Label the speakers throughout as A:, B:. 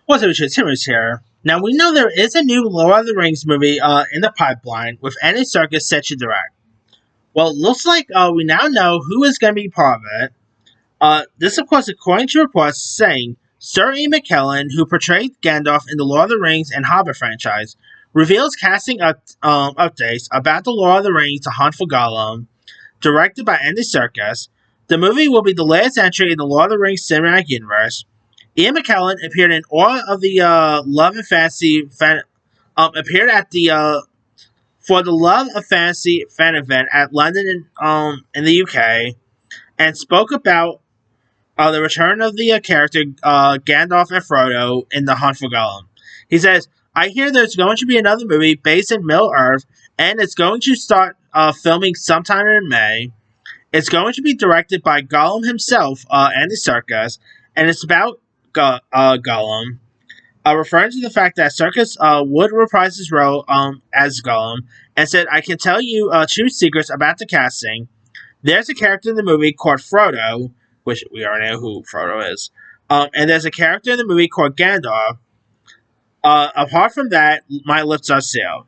A: What's up, Richard? Timmers here. Now, we know there is a new Lord of the Rings movie in the pipeline with Andy Serkis set to direct. Well, it looks like we now know who is going to be part of it. This, of course, according to reports saying Sir Ian McKellen, who portrayed Gandalf in the Lord of the Rings and Hobbit franchise, reveals casting updates about the Lord of the Rings: The Hunt for Gollum, directed by Andy Serkis. The movie will be the latest entry in the Lord of the Rings cinematic universe. Ian McKellen appeared in all of the Love and Fantasy appeared at the for the Love of Fantasy fan event at London in the UK and spoke about the return of the character Gandolf and Frodo in The Hunt for Gollum. He says, "I hear there's going to be another movie based in Middle Earth, and it's going to start filming sometime in May. It's going to be directed by Gollum himself, Andy Serkis, and it's about Gollum, referring to the fact that Serkis would reprise his role as Gollum, and said, I can tell you two secrets about the casting. There's a character in the movie called Frodo, which we already know who Frodo is, and there's a character in the movie called Gandalf. Apart from that, my lips are sealed."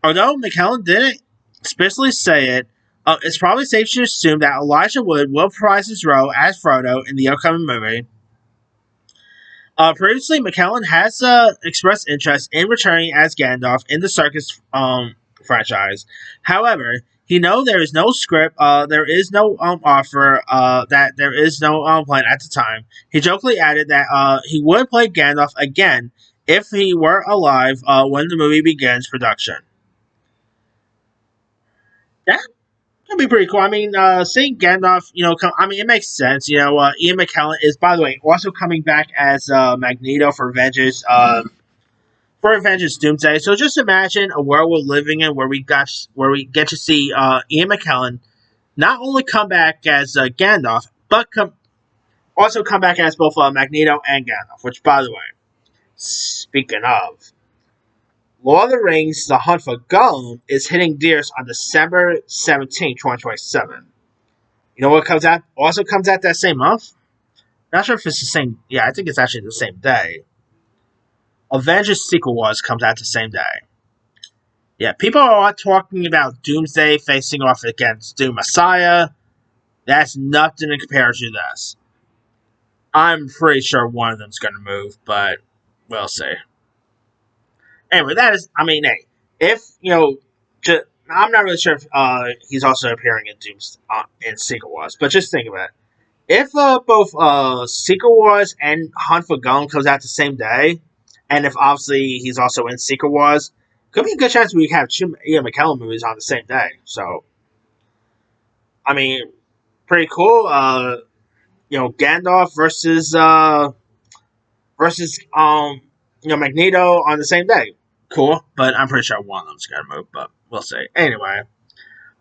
A: Although McKellen didn't explicitly say it, it's probably safe to assume that Elijah Wood will reprise his role as Frodo in the upcoming movie. Previously, McKellen has expressed interest in returning as Gandalf in the Serkis franchise. However, he knows there is no script, there is no offer, that there is no plan at the time. He jokingly added that he would play Gandalf again if he were alive when the movie begins production. That could be pretty cool. I mean, seeing Gandalf, it makes sense. Ian McKellen is, by the way, also coming back as Magneto for Avengers Doomsday. So just imagine a world we're living in where we get to see Ian McKellen not only come back as Gandalf, but also come back as both Magneto and Gandalf. Which, by the way, speaking of, Lord of the Rings: The Hunt for Gollum is hitting theaters on December 17, 2027. You know what also comes out that same month? Not sure if it's the same. Yeah, I think it's actually the same day. Avengers Secret Wars comes out the same day. Yeah, people are talking about Doomsday facing off against Doom Messiah. That's nothing in comparison to this. I'm pretty sure one of them's going to move, but we'll see. Anyway, hey, if, I'm not really sure if he's also appearing in in Secret Wars, but just think about it. If both Secret Wars and Hunt for Gollum comes out the same day, and if obviously he's also in Secret Wars, could be a good chance we have two Ian McKellen movies on the same day. So, I mean, pretty cool. Gandalf versus Magneto on the same day. Cool, but I'm pretty sure one of them's gonna move, but we'll see. Anyway,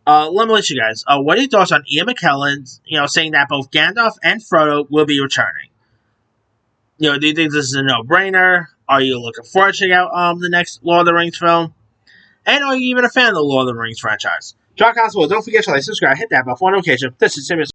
A: let me let you guys. What are your thoughts on Ian McKellen? Saying that both Gandalf and Frodo will be returning. Do you think this is a no-brainer? Are you looking forward to check out the next Lord of the Rings film? And are you even a fan of the Lord of the Rings franchise? Drop comments below. Don't forget to like, subscribe, hit that bell for notification. This is Timmy.